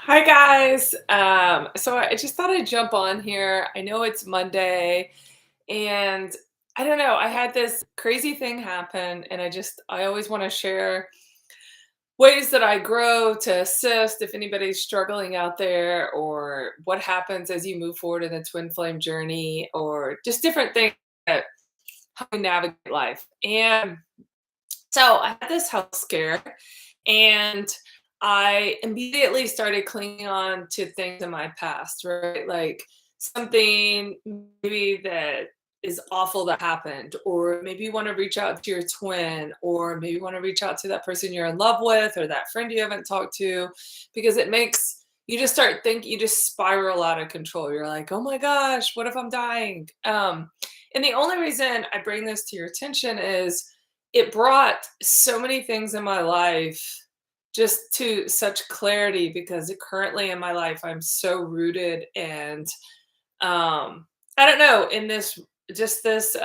Hi guys. So I just thought I'd jump on here. I know it's Monday and I don't know, I had this crazy thing happen and I always want to share ways that I grow to assist if anybody's struggling out there or what happens as you move forward in the twin flame journey or just different things that how we navigate life. And so I had this health scare and I immediately started clinging on to things in my past, right? Like something maybe that is awful that happened, or maybe you want to reach out to your twin, or maybe you want to reach out to that person you're in love with, or that friend you haven't talked to, because it makes you just start thinking, you just spiral out of control. You're like, oh my gosh, what if I'm dying? And the only reason I bring this to your attention is it brought so many things in my life just to such clarity because currently in my life I'm so rooted and I don't know in this just this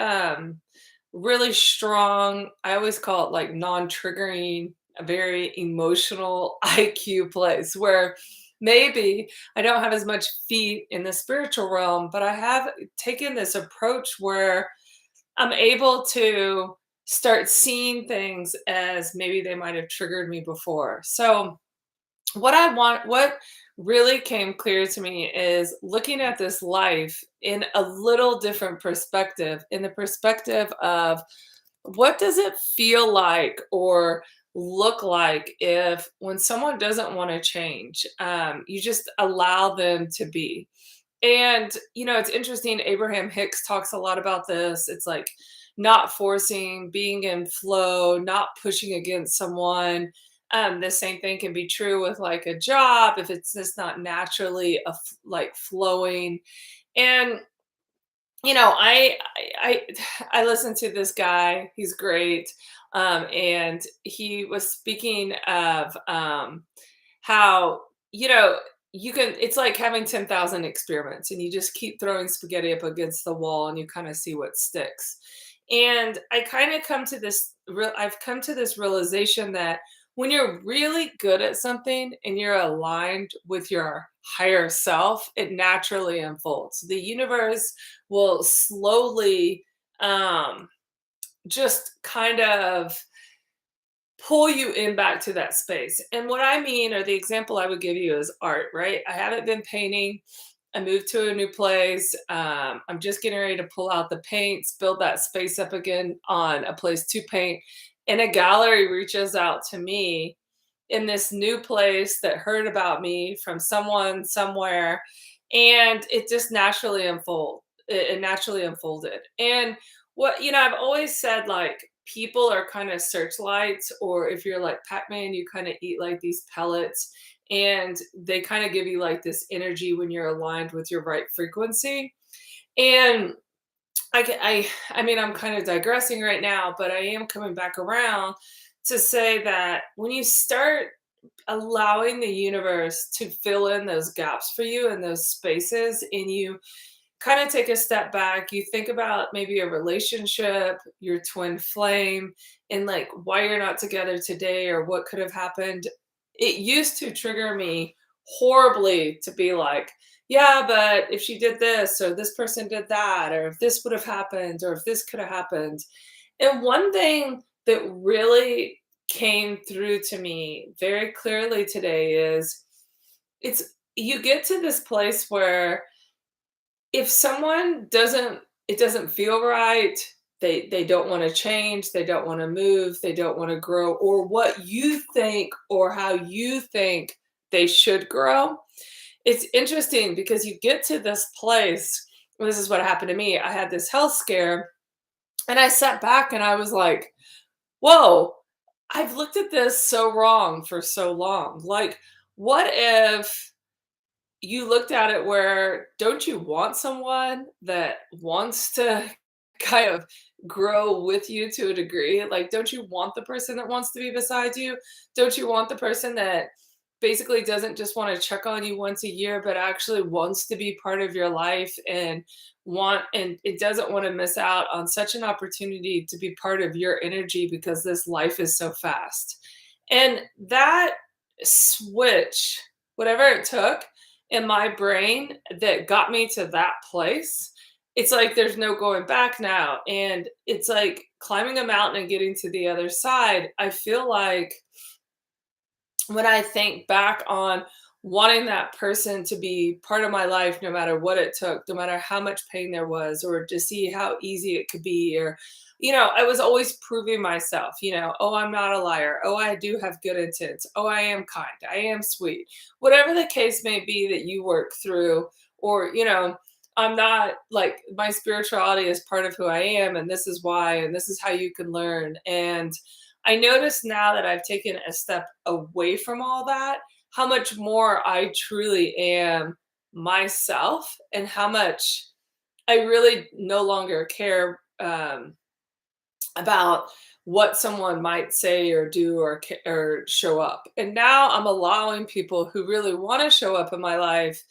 really strong, I always call it like non-triggering, a very emotional IQ place where maybe I don't have as much feet in the spiritual realm, but I have taken this approach where I'm able to start seeing things as maybe they might have triggered me before. So, what really came clear to me is looking at this life in a little different perspective, in the perspective of what does it feel like or look like if when someone doesn't want to change, you just allow them to be. And, it's interesting. Abraham Hicks talks a lot about this. It's like not forcing, being in flow, not pushing against someone. The same thing can be true with like a job if it's just not naturally like flowing. And I listen to this guy. He's great, and he was speaking of how you can. It's like having 10,000 experiments, and you just keep throwing spaghetti up against the wall, and you kind of see what sticks. And I kind of come to this. I've come to this realization that when you're really good at something and you're aligned with your higher self, it naturally unfolds. The universe will slowly um, just kind of pull you in back to that space. And what I mean, or the example I would give you is art, right? I haven't been painting. I moved to a new place. I'm just getting ready to pull out the paints, build that space up again on a place to paint. And a gallery reaches out to me in this new place that heard about me from someone somewhere, and it just naturally it naturally unfolded. And I've always said, like, people are kind of searchlights, or if you're like Pac-Man, you kind of eat like these pellets, and they kind of give you like this energy when you're aligned with your right frequency. And I mean, I'm kind of digressing right now, but I am coming back around to say that when you start allowing the universe to fill in those gaps for you and those spaces, and you kind of take a step back, you think about maybe a relationship, your twin flame, and like why you're not together today or what could have happened. It used to trigger me horribly to be like, yeah, but if she did this or this person did that, or if this would have happened, or if this could have happened. And one thing that really came through to me very clearly today is it's you get to this place where if someone doesn't it doesn't feel right, they don't want to change, they don't want to move, they don't want to grow, or what you think or how you think they should grow. It's interesting because you get to this place, well, this is what happened to me. I had this health scare and I sat back and I was like, whoa, I've looked at this so wrong for so long. Like, what if you looked at it where don't you want someone that wants to kind of grow with you to a degree? Like, don't you want the person that wants to be beside you? Don't you want the person that basically doesn't just want to check on you once a year, but actually wants to be part of your life and it doesn't want to miss out on such an opportunity to be part of your energy because this life is so fast. And that switch whatever it took in my brain that got me to that place, it's like there's no going back now. And it's like climbing a mountain and getting to the other side. I feel like when I think back on wanting that person to be part of my life, no matter what it took, no matter how much pain there was, or to see how easy it could be, or, I was always proving myself, oh, I'm not a liar. Oh, I do have good intents. Oh, I am kind. I am sweet. Whatever the case may be that you work through, or, I'm not like my spirituality is part of who I am, and this is why, and this is how you can learn. And I notice now that I've taken a step away from all that, how much more I truly am myself and how much I really no longer care about what someone might say or do or show up. And now I'm allowing people who really want to show up in my life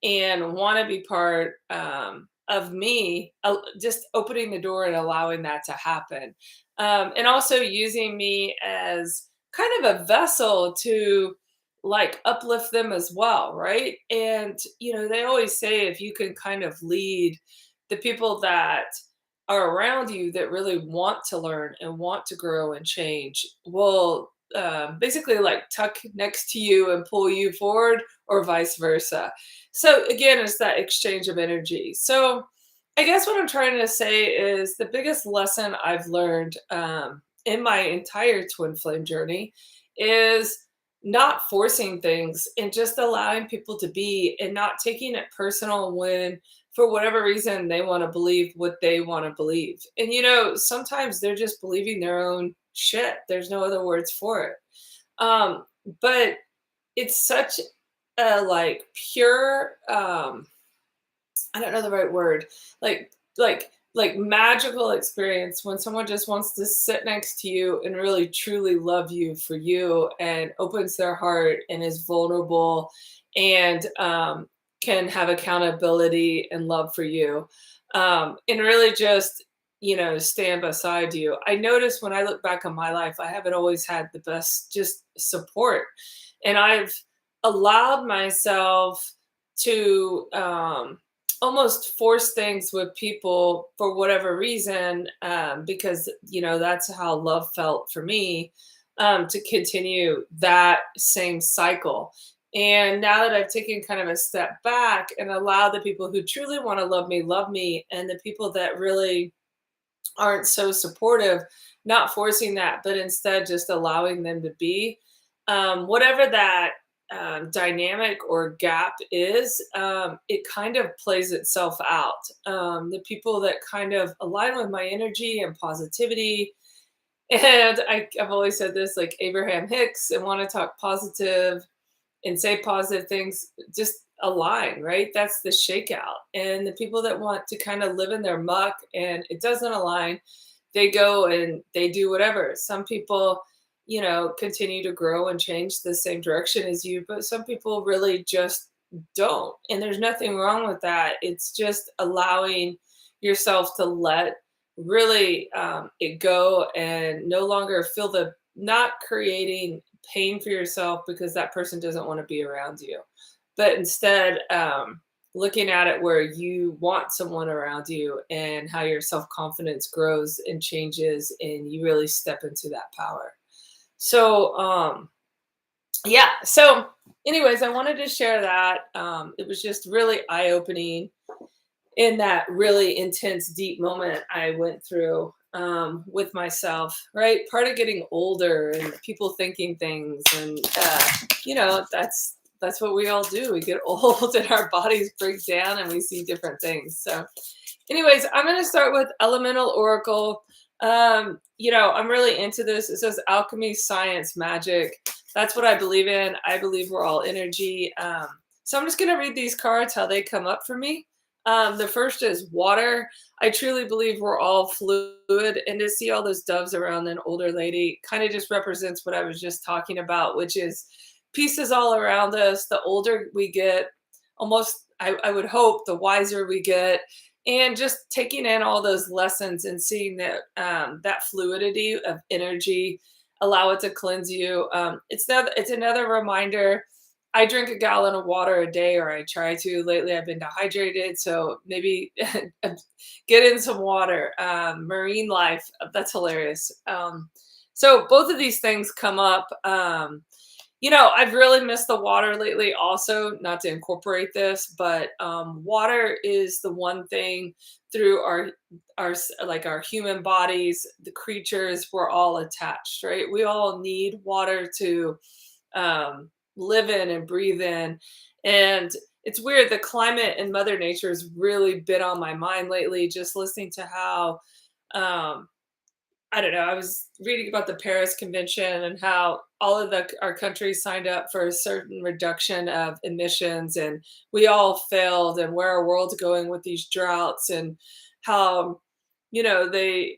and want to be part of me, just opening the door and allowing that to happen. And also using me as kind of a vessel to like uplift them as well, right? And, they always say if you can kind of lead the people that are around you that really want to learn and want to grow and change will basically like tuck next to you and pull you forward or vice versa. So again, it's that exchange of energy. So I guess what I'm trying to say is the biggest lesson I've learned in my entire twin flame journey is not forcing things and just allowing people to be and not taking it personal when for whatever reason they want to believe what they want to believe. And sometimes they're just believing their own shit. There's no other words for it. But it's such a like pure I don't know the right word, like magical experience when someone just wants to sit next to you and really truly love you for you and opens their heart and is vulnerable and can have accountability and love for you, and really just stand beside you. I notice when I look back on my life, I haven't always had the best just support, and I've allowed myself to almost force things with people for whatever reason, because that's how love felt for me, to continue that same cycle. And now that I've taken kind of a step back and allowed the people who truly want to love me, and the people that really aren't so supportive, not forcing that, but instead just allowing them to be. Whatever that dynamic or gap is, it kind of plays itself out. The people that kind of align with my energy and positivity, and I've always said this like Abraham Hicks, and want to talk positive and say positive things, just align, right? That's the shakeout. And the people that want to kind of live in their muck and it doesn't align, they go and they do whatever. Some people, continue to grow and change the same direction as you, but some people really just don't. And there's nothing wrong with that. It's just allowing yourself to let really it go and no longer feel not creating pain for yourself because that person doesn't want to be around you, but instead looking at it where you want someone around you and how your self-confidence grows and changes and you really step into that power. So yeah, so anyways, I wanted to share that. It was just really eye-opening in that really intense, deep moment I went through with myself, right? Part of getting older and people thinking things, and that's what we all do. We get old and our bodies break down and we see different things. So, anyways, I'm going to start with Elemental Oracle. I'm really into this. It says alchemy, science, magic. That's what I believe in. I believe we're all energy. So I'm just going to read these cards, how they come up for me. The first is water. I truly believe we're all fluid, and to see all those doves around an older lady kind of just represents what I was just talking about, which is pieces all around us. The older we get, almost, I would hope, the wiser we get, and just taking in all those lessons and seeing that that fluidity of energy, allow it to cleanse you. It's another reminder I drink a gallon of water a day, or I try to. Lately, I've been dehydrated, so maybe get in some water. Marine life, that's hilarious. So both of these things come up. I've really missed the water lately also, not to incorporate this, but water is the one thing through like our human bodies, the creatures, we're all attached, right? We all need water to live in and breathe in. And it's weird, the climate and Mother Nature has really been on my mind lately, just listening to how um, I don't know. I was reading about the Paris Convention and how all of our countries signed up for a certain reduction of emissions, and we all failed. And where our world's going with these droughts, and how they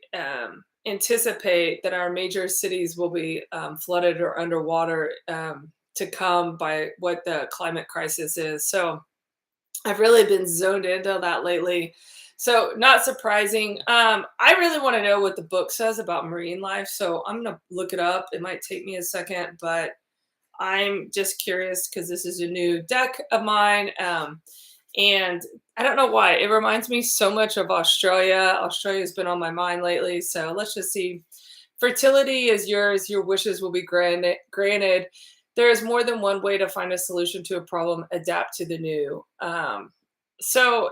anticipate that our major cities will be flooded or underwater to come by what the climate crisis is. So I've really been zoned into that lately. So not surprising. I really want to know what the book says about marine life. So I'm gonna look it up. It might take me a second, but I'm just curious because this is a new deck of mine. And I don't know why. It reminds me so much of Australia. Australia's been on my mind lately. So let's just see. Fertility is yours. Your wishes will be granted. There is more than one way to find a solution to a problem. Adapt to the new. So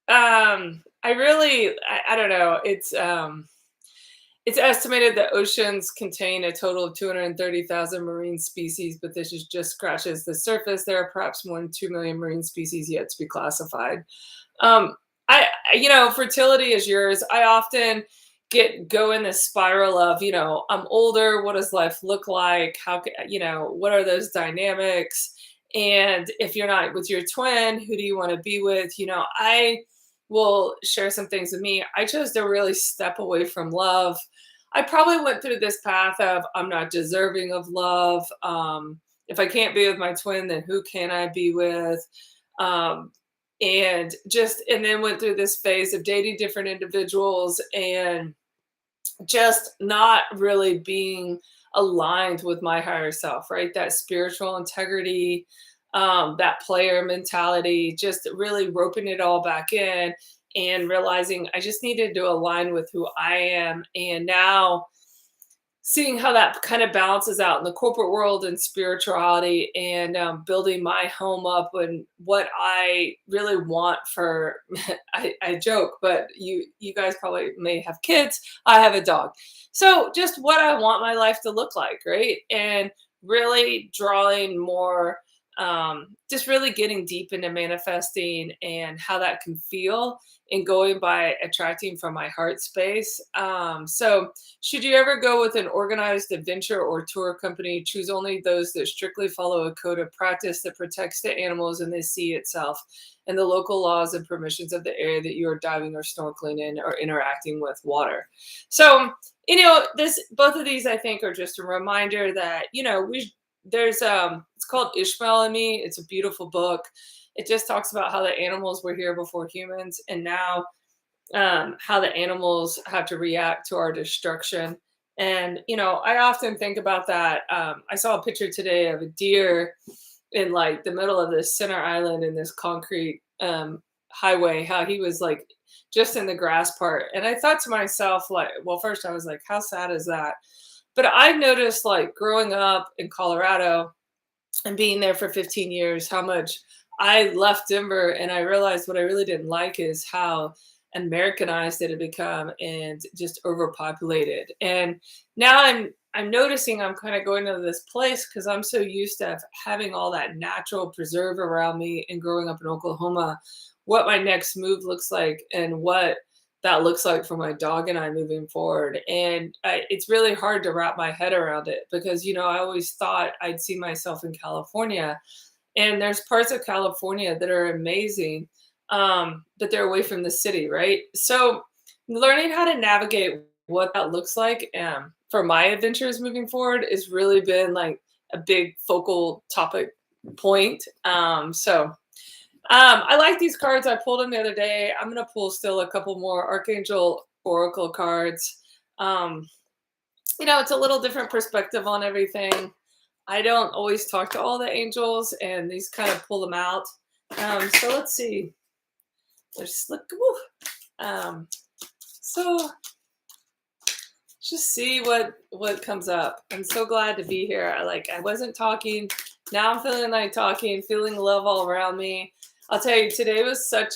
I don't know. It's estimated that oceans contain a total of 230,000 marine species, but this just scratches the surface. There are perhaps more than 2 million marine species yet to be classified. Um, Fertility is yours. I often go in this spiral of, I'm older. What does life look like? What are those dynamics? And if you're not with your twin, who do you want to be with? I will share some things with me. I chose to really step away from love. I probably went through this path of I'm not deserving of love. If I can't be with my twin, then who can I be with? Um, and then went through this phase of dating different individuals and just not really being aligned with my higher self, right? That spiritual integrity, that player mentality, just really roping it all back in and realizing I just needed to align with who I am. And now seeing how that kind of balances out in the corporate world and spirituality, and building my home up and what I really want for I joke, but you guys probably may have kids. I have a dog. So just what I want my life to look like, right? And really drawing more, just really getting deep into manifesting and how that can feel, and going by attracting from my heart space. So should you ever go with an organized adventure or tour company, choose only those that strictly follow a code of practice that protects the animals and the sea itself, and the local laws and permissions of the area that you are diving or snorkeling in or interacting with water. So, this both of these I think are just a reminder that, there's it's called Ishmael and Me. It's a beautiful book. It just talks about how the animals were here before humans, and now how the animals have to react to our destruction. And, I often think about that. I saw a picture today of a deer in like the middle of this center island in this concrete highway, how he was like just in the grass part. And I thought to myself, like, well, first I was like, how sad is that? But I've noticed, like, growing up in Colorado and being there for 15 years, how much I left Denver, and I realized what I really didn't like is how Americanized it had become and just overpopulated. And now I'm noticing I'm kind of going to this place because I'm so used to having all that natural preserve around me and growing up in Oklahoma, what my next move looks like and what that looks like for my dog and I moving forward. And it's really hard to wrap my head around it because, I always thought I'd see myself in California, and there's parts of California that are amazing, but they're away from the city, right? So learning how to navigate what that looks like for my adventures moving forward has really been like a big focal topic point. I like these cards. I pulled them the other day. I'm gonna pull still a couple more Archangel Oracle cards. It's a little different perspective on everything. I don't always talk to all the angels, and these kind of pull them out. So let's see. There's look. Woo. Um, so just see what comes up. I'm so glad to be here. I wasn't talking. Now I'm feeling like talking, feeling love all around me. I'll tell you, today was such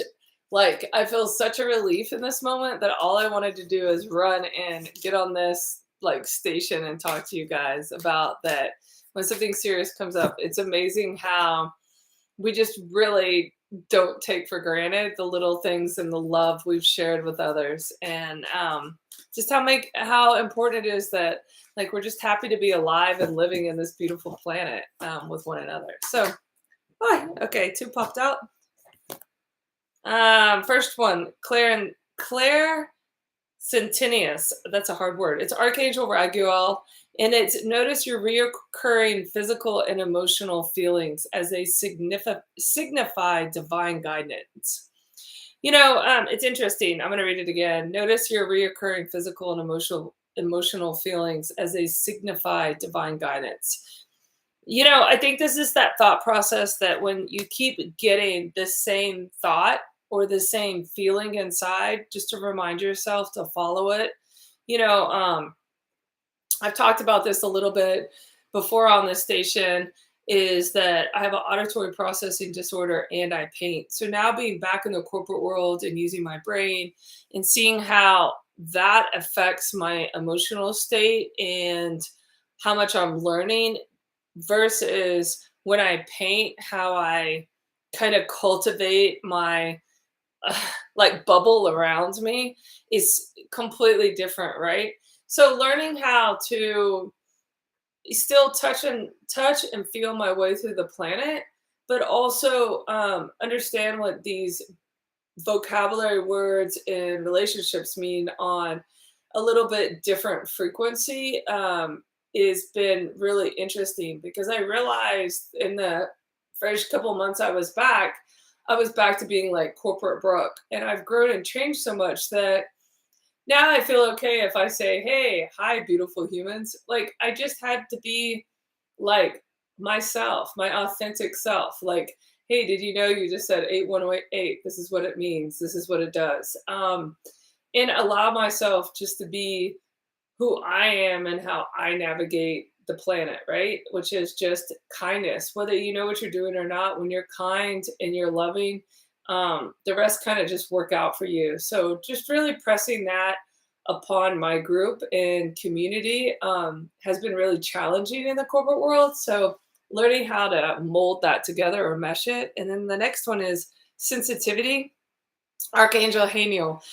I feel such a relief in this moment that all I wanted to do is run and get on this station and talk to you guys about that when something serious comes up. It's amazing how we just really don't take for granted the little things and the love we've shared with others, and just how important it is that we're just happy to be alive and living in this beautiful planet with one another. So okay, two popped out. First one, Claire Centenius. That's a hard word. It's Archangel Raguel, and it's notice your reoccurring physical and emotional feelings as they signify divine guidance. It's interesting. I'm going to read it again. Notice your reoccurring physical and emotional feelings as they signify divine guidance. I think this is that thought process that when you keep getting the same thought or the same feeling inside, just to remind yourself to follow it. I've talked about this a little bit before on this station, is that I have an auditory processing disorder and I paint. So now being back in the corporate world and using my brain and seeing how that affects my emotional state and how much I'm learning versus when I paint, how I kind of cultivate my bubble around me is completely different, right? So learning how to still touch and feel my way through the planet, but also understand what these vocabulary words and relationships mean on a little bit different frequency has been really interesting, because I realized in the first couple months I was back to being like corporate Brooke, and I've grown and changed so much that now I feel okay if I say, hey, hi, beautiful humans. I just had to be like myself, my authentic self. Hey, did you know you just said 8188? This is what it means. This is what it does. And allow myself just to be who I am and how I navigate the planet, right? Which is just kindness. Whether you know what you're doing or not, when you're kind and you're loving, the rest kind of just work out for you. So just really pressing that upon my group and community has been really challenging in the corporate world. So learning how to mold that together or mesh it. And then the next one is sensitivity. Archangel Haniel.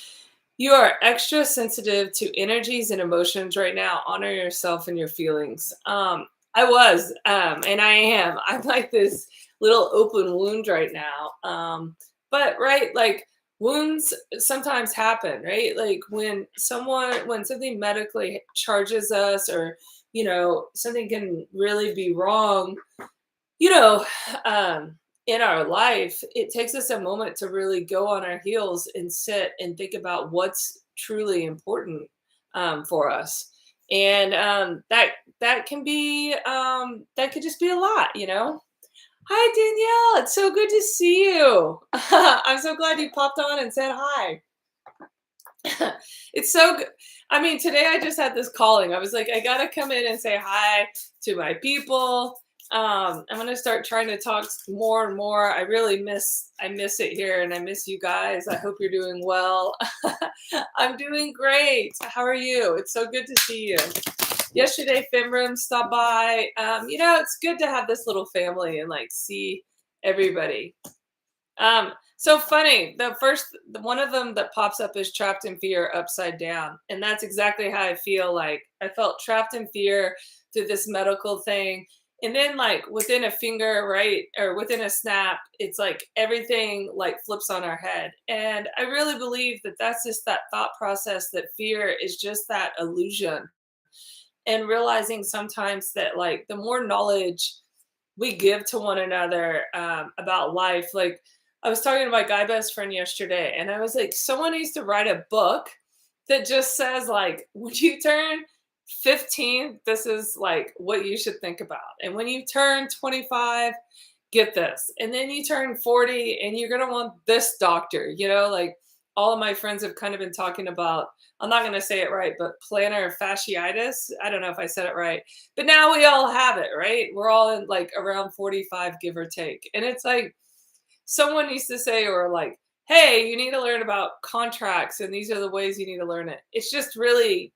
You are extra sensitive to energies and emotions right now. Honor yourself and your feelings. I was, and I am. I'm like this little open wound right now. But right, wounds sometimes happen, right? When something medically charges us, or something can really be wrong, you know, in our life, it takes us a moment to really go on our heels and sit and think about what's truly important for us. And that can be that could just be a lot. Hi Danielle, it's so good to see you. I'm so glad you popped on and said hi. It's so good. I mean, today I just had this calling. I was like, I gotta come in and say hi to my people. I'm gonna start trying to talk more and more. I miss it here, and I miss you guys. I hope you're doing well. I'm doing great. How are you? It's so good to see you. Yesterday, Fimram stopped by. It's good to have this little family and see everybody. So funny. One of them that pops up is trapped in fear upside down. And that's exactly how I feel. I felt trapped in fear through this medical thing. And then within a finger, right, or within a snap, it's everything flips on our head. And I really believe that that's just that thought process, that fear is just that illusion. And realizing sometimes that the more knowledge we give to one another about life, I was talking to my guy best friend yesterday, and I was like, someone needs to write a book that just says when you turn 15, this is like what you should think about. And when you turn 25, get this. And then you turn 40 and you're going to want this doctor, like all of my friends have kind of been talking about, I'm not going to say it right, but plantar fasciitis. I don't know if I said it right, but now we all have it, right? We're all in like around 45, give or take. And it's like someone needs to say, or like, hey, you need to learn about contracts and these are the ways you need to learn it. It's just really,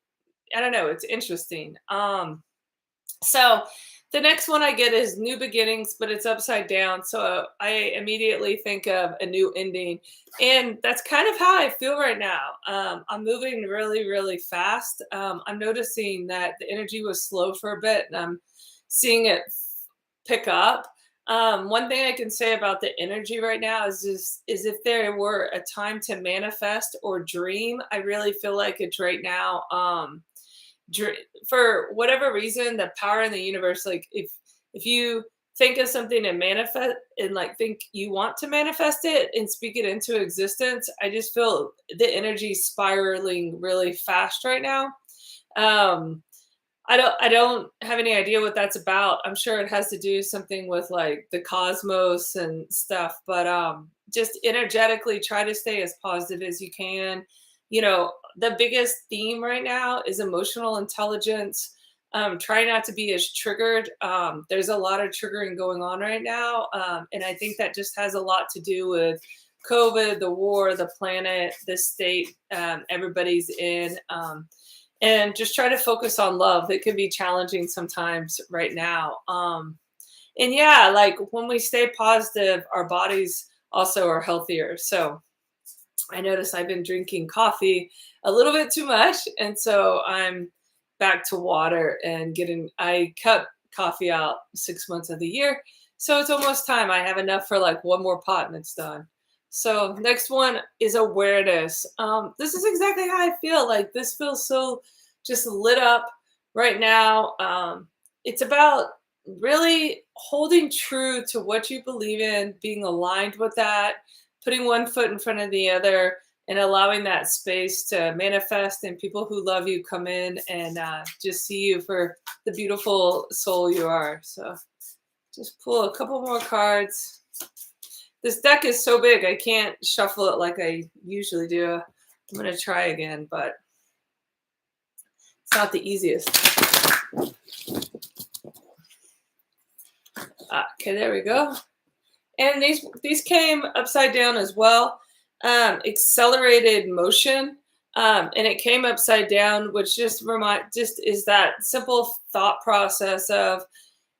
I don't know, it's interesting. So the next one I get is new beginnings, but it's upside down. So I immediately think of a new ending. And that's kind of how I feel right now. I'm moving really, really fast. I'm noticing that the energy was slow for a bit and I'm seeing it pick up. One thing I can say about the energy right now is if there were a time to manifest or dream, I really feel like it's right now. For whatever reason, the power in the universe, like if you think of something and manifest and like think you want to manifest it and speak it into existence, I just feel the energy spiraling really fast right now. um I don't have any idea what that's about. I'm sure it has to do something with like the cosmos and stuff, but just energetically try to stay as positive as you can. The biggest theme right now is emotional intelligence. Try not to be as triggered. There's a lot of triggering going on right now, and I think that just has a lot to do with COVID, the war, the planet, the state everybody's in. And just try to focus on love. It can be challenging sometimes right now. And yeah, like when we stay positive, our bodies also are healthier. So I notice I've been drinking coffee a little bit too much. And so I'm back to water and I cut coffee out 6 months of the year. So it's almost time. I have enough for like one more pot and it's done. So next one is awareness. This is exactly how I feel. Like this feels so just lit up right now. It's about really holding true to what you believe in, being aligned with that, putting one foot in front of the other, and allowing that space to manifest and people who love you come in and just see you for the beautiful soul you are. So just pull a couple more cards. This deck is so big, I can't shuffle it like I usually do. I'm going to try again, but it's not the easiest. Okay, there we go. And these came upside down as well. Accelerated motion. And it came upside down, which just is that simple thought process of,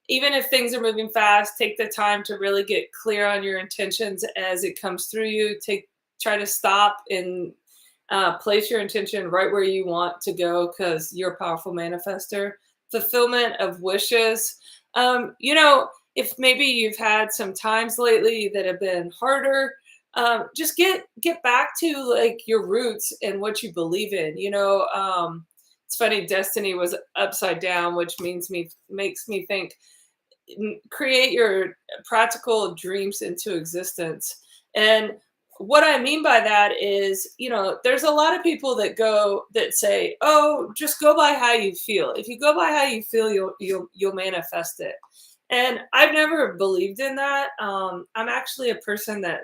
even if things are moving fast, take the time to really get clear on your intentions as it comes through you. Try to stop and place your intention right where you want to go, because you're a powerful manifester. Fulfillment of wishes. If maybe you've had some times lately that have been harder, just get back to like your roots and what you believe in. It's funny, destiny was upside down, which makes me think, create your practical dreams into existence. And what I mean by that is, there's a lot of people that say, oh, just go by how you feel. If you go by how you feel, you'll manifest it. And I've never believed in that. I'm actually a person that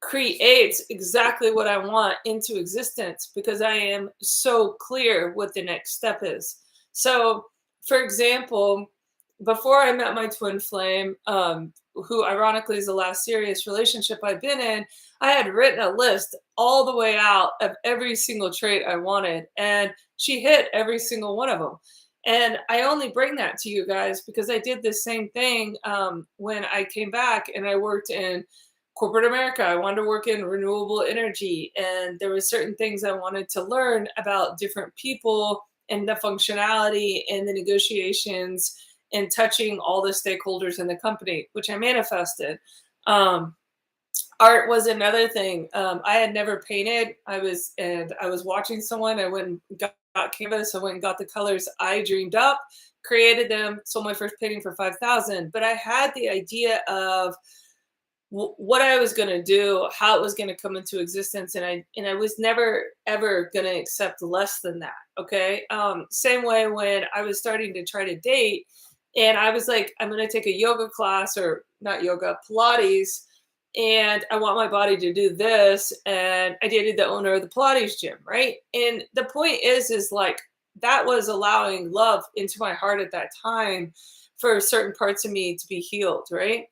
creates exactly what I want into existence, because I am so clear what the next step is. So, for example, before I met my twin flame, who ironically is the last serious relationship I've been in, I had written a list all the way out of every single trait I wanted, and she hit every single one of them. And I only bring that to you guys because I did the same thing when I came back and I worked in corporate America. I wanted to work in renewable energy, and there were certain things I wanted to learn about different people and the functionality and the negotiations and touching all the stakeholders in the company, which I manifested. Art was another thing. I had never painted. I was watching someone. I went and got canvas. I went and got the colors I dreamed up, created them, sold my first painting for $5,000. But I had the idea of what I was gonna do, how it was gonna come into existence, and I was never ever gonna accept less than that. Okay. Same way when I was starting to try to date, and I was like, I'm gonna take a yoga class, or not yoga, Pilates, and I want my body to do this. And I dated the owner of the Pilates gym, right? And the point is like that was allowing love into my heart at that time for certain parts of me to be healed, right?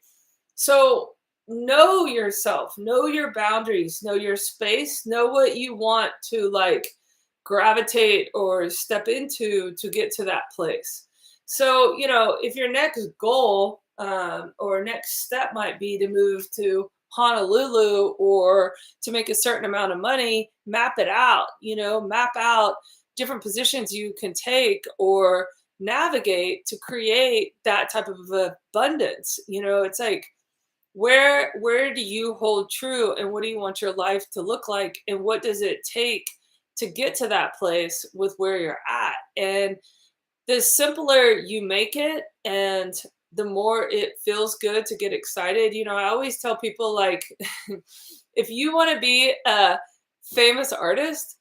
So know yourself, know your boundaries, know your space, know what you want to like gravitate or step into to get to that place. So, if your next goal or next step might be to move to Honolulu or to make a certain amount of money, map it out, map out different positions you can take or navigate to create that type of abundance. It's like, where do you hold true, and what do you want your life to look like, and what does it take to get to that place with where you're at? And the simpler you make it, and the more it feels good to get excited. I always tell people, like, if you want to be a famous artist,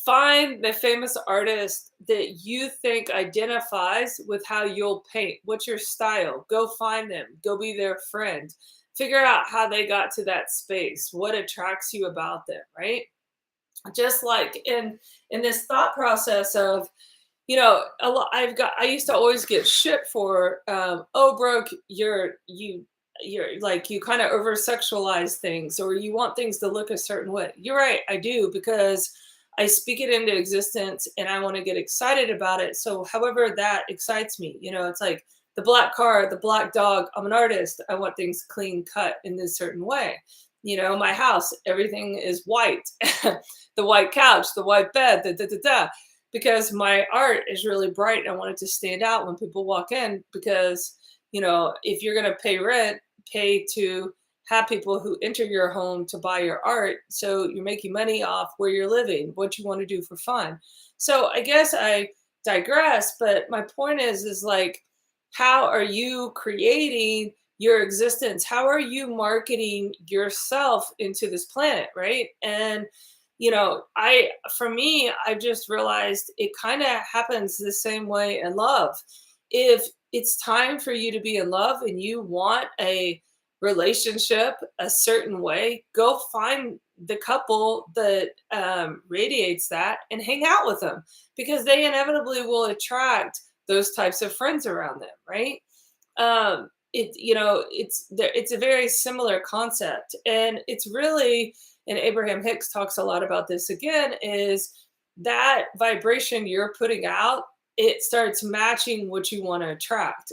find the famous artist that you think identifies with how you'll paint. What's your style? Go find them, go be their friend, figure out how they got to that space, what attracts you about them, right? Just like in this thought process of, a lot, I used to always get shit for, oh, Brooke, you're like, you kind of over sexualize things, or you want things to look a certain way. You're right, I do, because I speak it into existence and I want to get excited about it. So however that excites me, it's like the black car, the black dog. I'm an artist, I want things clean cut in this certain way. My house, everything is white. The white couch, the white bed, da da da da, because my art is really bright. I want it to stand out when people walk in, because if you're going to pay rent, pay to have people who enter your home to buy your art, so you're making money off where you're living, what you want to do for fun. So I guess I digress, but my point is like, how are you creating your existence? How are you marketing yourself into this planet, right? And for me, I've just realized it kind of happens the same way in love. If it's time for you to be in love and you want a relationship a certain way, go find the couple that radiates that and hang out with them, because they inevitably will attract those types of friends around them, right? It's a very similar concept, and it's really, and Abraham Hicks talks a lot about this again, is that vibration you're putting out, it starts matching what you want to attract.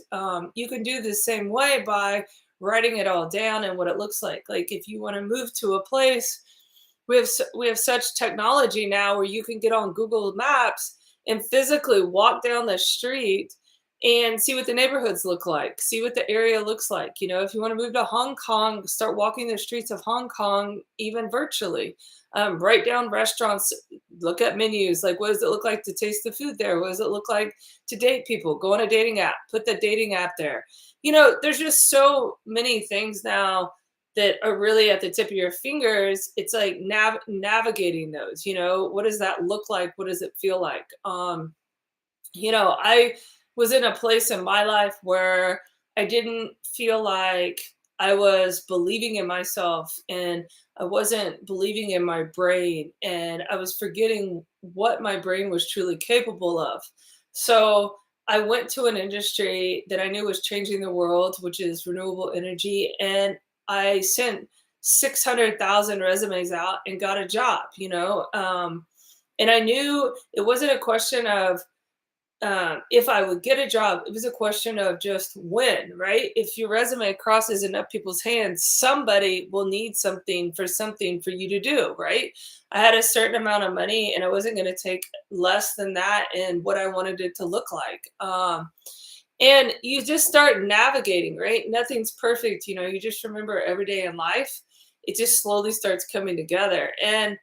You can do the same way by writing it all down and what it looks like. Like if you want to move to a place, we have such technology now where you can get on Google Maps and physically walk down the street and see what the neighborhoods look like, see what the area looks like. If you want to move to Hong Kong, start walking the streets of Hong Kong, even virtually. Write down restaurants, look at menus. Like, what does it look like to taste the food there? What does it look like to date people? Go on a dating app, put the dating app there. There's just so many things now that are really at the tip of your fingers. It's like navigating those. What does that look like? What does it feel like? I was in a place in my life where I didn't feel like I was believing in myself, and I wasn't believing in my brain, and I was forgetting what my brain was truly capable of. So I went to an industry that I knew was changing the world, which is renewable energy. And I sent 600,000 resumes out and got a job, and I knew it wasn't a question of if I would get a job. It was a question of just when, right? If your resume crosses enough people's hands, somebody will need something for you to do, right? I had a certain amount of money and I wasn't going to take less than that and what I wanted it to look like. And you just start navigating, right? Nothing's perfect. You just remember every day in life, it just slowly starts coming together. And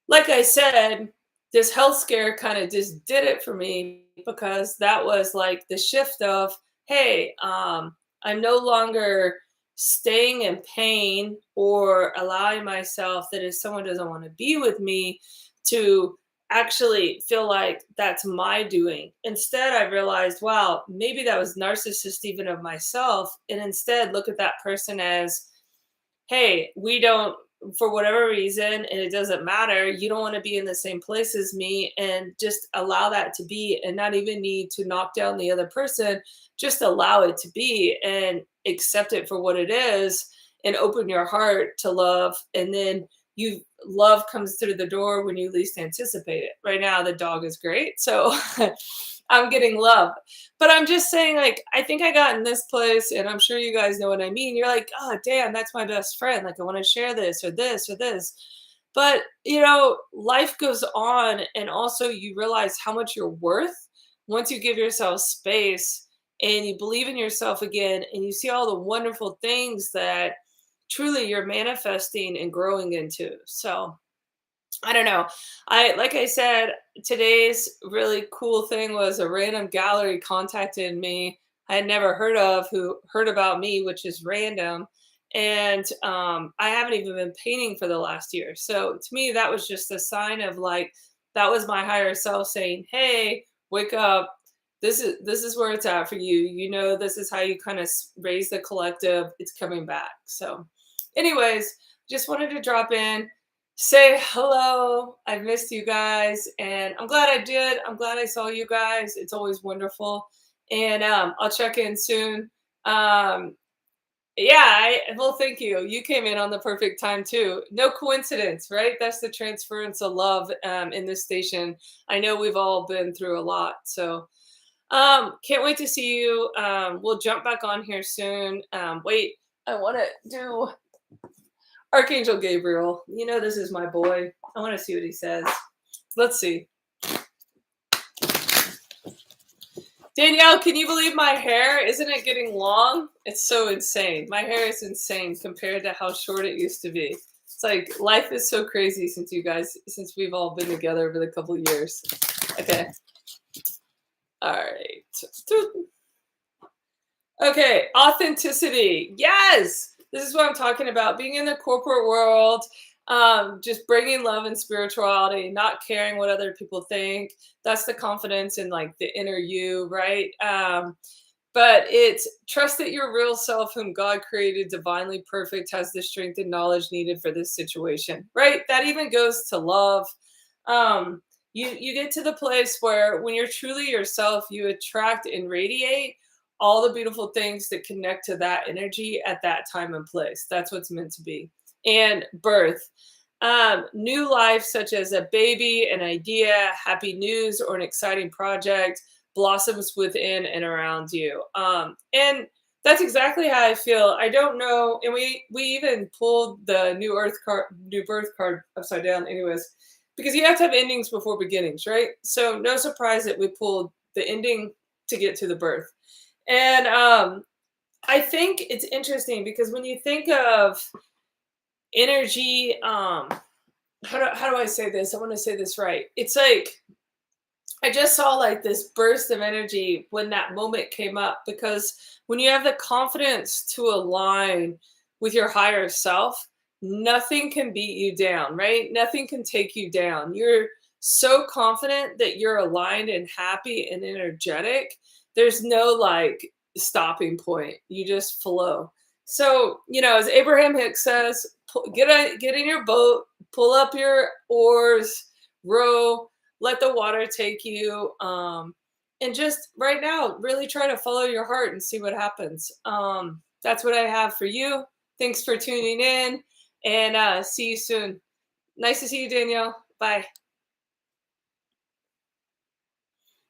like I said, this health scare kind of just did it for me, because that was like the shift of, hey, I'm no longer staying in pain or allowing myself that if someone doesn't want to be with me to actually feel like that's my doing. Instead, I realized, wow, maybe that was narcissist even of myself. And instead, look at that person as, hey, we don't, for whatever reason, and it doesn't matter, you don't want to be in the same place as me, and just allow that to be and not even need to knock down the other person. Just allow it to be and accept it for what it is and open your heart to love. And then love comes through the door when you least anticipate it. Right now, the dog is great. So I'm getting love. But I'm just saying, like, I think I got in this place, and I'm sure you guys know what I mean. You're like, oh, damn, that's my best friend. Like, I want to share this or this or this. But, life goes on. And also, you realize how much you're worth once you give yourself space and you believe in yourself again and you see all the wonderful things that truly you're manifesting and growing into. So, I don't know. Like I said, today's really cool thing was a random gallery contacted me I had never heard of, who heard about me, which is random. And I haven't even been painting for the last year. So to me, that was just a sign of like that was my higher self saying, "Hey, wake up. This is where it's at for you. This is how you kind of raise the collective. It's coming back." So, anyways, just wanted to drop in, say hello. I missed you guys, and I'm glad I did. I'm glad I saw you guys. It's always wonderful, and I'll check in soon. Um, yeah, well, thank you. You came in on the perfect time too. No coincidence, right? That's the transference of love in this station. I know we've all been through a lot, so can't wait to see you. We'll jump back on here soon. Wait, I want to do Archangel Gabriel. This is my boy. I want to see what he says. Let's see. Danielle, can you believe my hair? Isn't it getting long? It's so insane. My hair is insane compared to how short it used to be. It's like life is so crazy since we've all been together over the couple years. Okay. All right. Okay, authenticity. Yes, this is what I'm talking about. Being in the corporate world, just bringing love and spirituality, not caring what other people think. That's the confidence in like the inner you, right? But it's trust that your real self, whom God created divinely perfect, has the strength and knowledge needed for this situation, right? That even goes to love. You get to the place where when you're truly yourself, you attract and radiate all the beautiful things that connect to that energy at that time and place. That's what's meant to be. And birth. New life, such as a baby, an idea, happy news, or an exciting project, blossoms within and around you. And that's exactly how I feel. I don't know. And we even pulled the new birth card upside down, anyways, because you have to have endings before beginnings, right? So no surprise that we pulled the ending to get to the birth. And I think it's interesting because when you think of energy, how do I say this? I want to say this right. It's like I just saw like this burst of energy when that moment came up, because when you have the confidence to align with your higher self, nothing can beat you down, right? Nothing can take you down. You're so confident that you're aligned and happy and energetic. There's no like stopping point. You just flow. So, as Abraham Hicks says, get in your boat, pull up your oars, row, let the water take you, and just right now really try to follow your heart and see what happens. That's what I have for you. Thanks for tuning in, and see you soon. Nice to see you, Danielle. Bye.